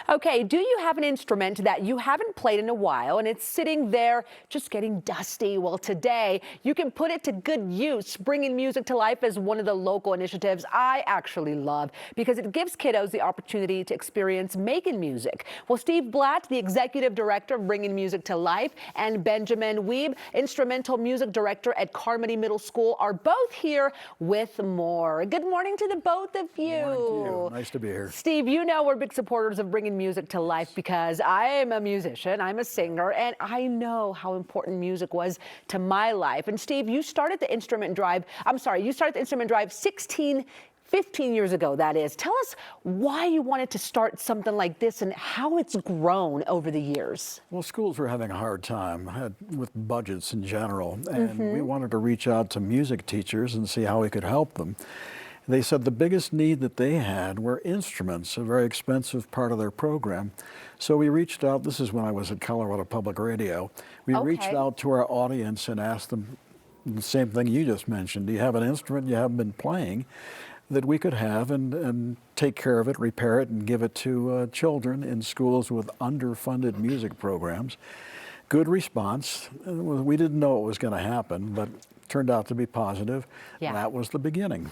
Okay, do you have an instrument that you haven't played in a while and it's sitting there just getting dusty? Well, today you can put it to good use. Bringing Music to Life is one of the local initiatives I actually love because it gives kiddos the opportunity to experience making music. Well, Steve Blatt, the executive director of Bringing Music to Life, and Benjamin Weeb, instrumental music director at Carmody Middle School, are both here with more. Good morning to the both of you. Good morning to you. Nice to be here. Steve, you know we're big supporters of Bringing Music to Life because I am a musician, I'm a singer, and I know how important music was to my life. And Steve, you started the instrument drive 15 years ago, that is. Tell us why you wanted to start something like this and how it's grown over the years. Well, schools were having a hard time with budgets in general, and we wanted to reach out to music teachers and see how we could help them. They said the biggest need that they had were instruments, a very expensive part of their program. So we reached out, this is when I was at Colorado Public Radio, we reached out to our audience and asked them the same thing you just mentioned. Do you have an instrument you haven't been playing that we could have and take care of it, repair it, and give it to children in schools with underfunded music programs? Good response. We didn't know it was going to happen, but turned out to be positive. Yeah. That was the beginning.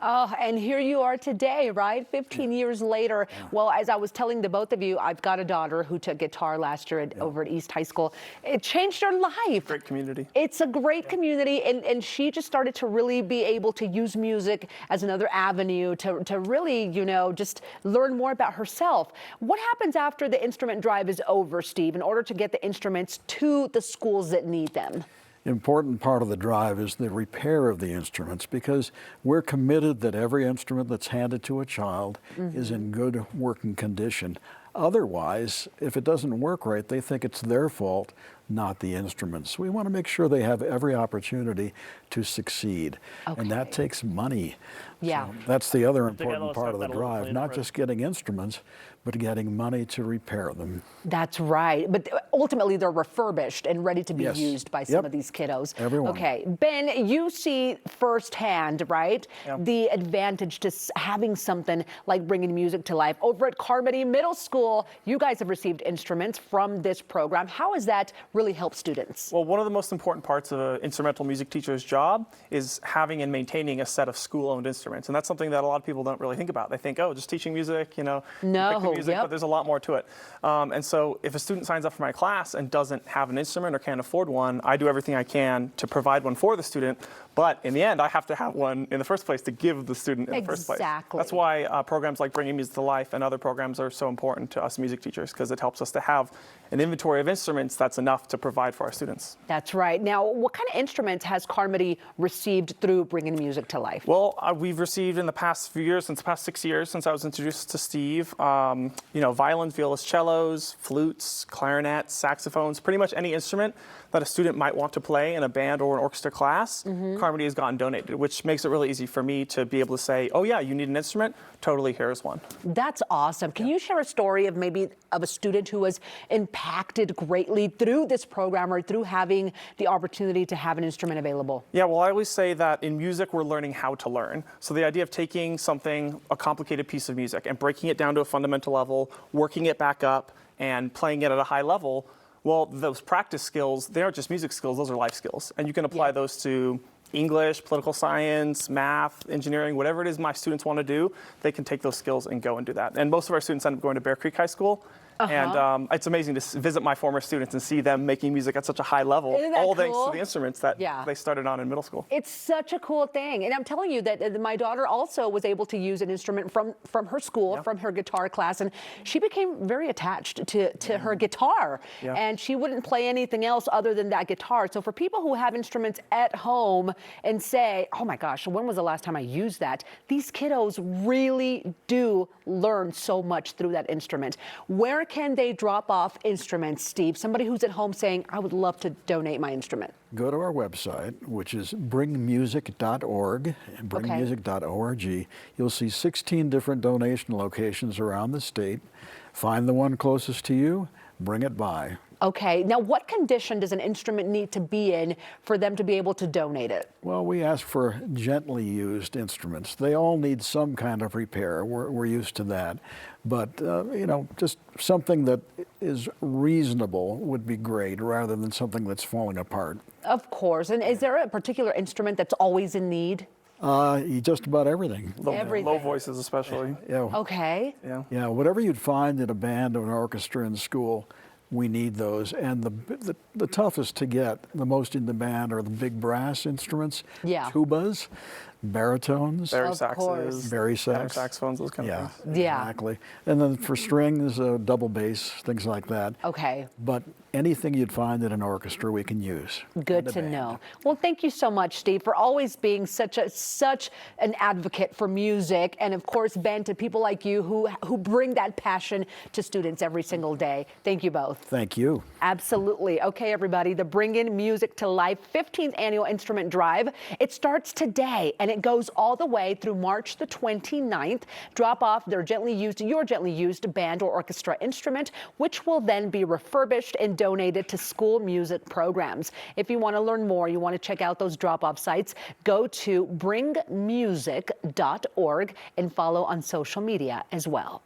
Oh, and here you are today, right? 15 years later. Yeah. Well, as I was telling the both of you, I've got a daughter who took guitar last year over at East High School. It changed her life. Great community. It's a great community, and she just started to really be able to use music as another avenue to really, you know, just learn more about herself. What happens after the instrument drive is over, Steve, in order to get the instruments to the schools that need them? Important part of the drive is the repair of the instruments, because we're committed that every instrument that's handed to a child is in good working condition. Otherwise, if it doesn't work right, they think it's their fault, not the instruments. We want to make sure they have every opportunity to succeed, and that takes money. Yeah. So that's the other important part of the drive, not just getting instruments, but getting money to repair them. That's right. But ultimately, they're refurbished and ready to be used by some of these kiddos. Everyone. Okay. Ben, you see firsthand, right, the advantage to having something like Bringing Music to Life. Over at Carmody Middle School, you guys have received instruments from this program. How has that really helped students? Well, one of the most important parts of an instrumental music teacher's job is having and maintaining a set of school-owned instruments. And that's something that a lot of people don't really think about. They think, oh, just teaching music, you know, music, but there's a lot more to it. And so if a student signs up for my class and doesn't have an instrument or can't afford one, I do everything I can to provide one for the student. But in the end, I have to have one in the first place to give the student in the first place. That's why programs like Bringing Music to Life and other programs are so important to us music teachers, because it helps us to have an inventory of instruments that's enough to provide for our students. That's right. Now, what kind of instruments has Carmody received through Bringing Music to Life? Well, we've received in the past few years, since the past 6 years, since I was introduced to Steve, you know, violins, violas, cellos, flutes, clarinets, saxophones, pretty much any instrument that a student might want to play in a band or an orchestra class, Carmody has gotten donated, which makes it really easy for me to be able to say, oh yeah, you need an instrument? Totally, here's one. That's awesome. Can you share a story of maybe of a student who was impacted greatly through this program or through having the opportunity to have an instrument available? Yeah, well, I always say that in music, we're learning how to learn. So the idea of taking something, a complicated piece of music, and breaking it down to a fundamental level, working it back up, and playing it at a high level, well, those practice skills, they aren't just music skills, those are life skills. And you can apply those to English, political science, math, engineering, whatever it is my students want to do, they can take those skills and go and do that. And most of our students end up going to Bear Creek High School. And it's amazing to visit my former students and see them making music at such a high level, all thanks to the instruments that they started on in middle school. It's such a cool thing. And I'm telling you that my daughter also was able to use an instrument from her school, from her guitar class, and she became very attached to her guitar. And she wouldn't play anything else other than that guitar. So for people who have instruments at home and say, oh my gosh, when was the last time I used that? These kiddos really do learn so much through that instrument. Where can they drop off instruments, Steve? Somebody who's at home saying, I would love to donate my instrument. Go to our website, which is bringmusic.org, bringmusic.org. You'll see 16 different donation locations around the state. Find the one closest to you, bring it by. Okay, now what condition does an instrument need to be in for them to be able to donate it? Well, we ask for gently used instruments. They all need some kind of repair. We're used to that. But, you know, just something that is reasonable would be great rather than something that's falling apart. Of course. And is there a particular instrument that's always in need? Just about everything. Everything. Low voices especially. Yeah. Okay. Yeah. Yeah, whatever you'd find in a band or an orchestra in school, we need those. And the toughest to get, the most in demand, are the big brass instruments, Yeah. tubas, baritones, Barry Of course. saxes, Barry tenor sax. saxophones, those kind Yeah, of things. Yeah. exactly. And then for strings, double bass, things like that. Okay. But anything you'd find in an orchestra, we can use. Good And a to band. know. Well, thank you so much, Steve, for always being such an advocate for music, and of course, Ben, to people like you who bring that passion to students every single day. Thank you both. Thank you. Absolutely. Okay, everybody, the Bring In Music to Life 15th Annual Instrument Drive. It starts today, and it goes all the way through March the 29th. Drop off your gently used band or orchestra instrument, which will then be refurbished and donated to school music programs. If you want to learn more, you want to check out those drop-off sites, go to bringmusic.org and follow on social media as well.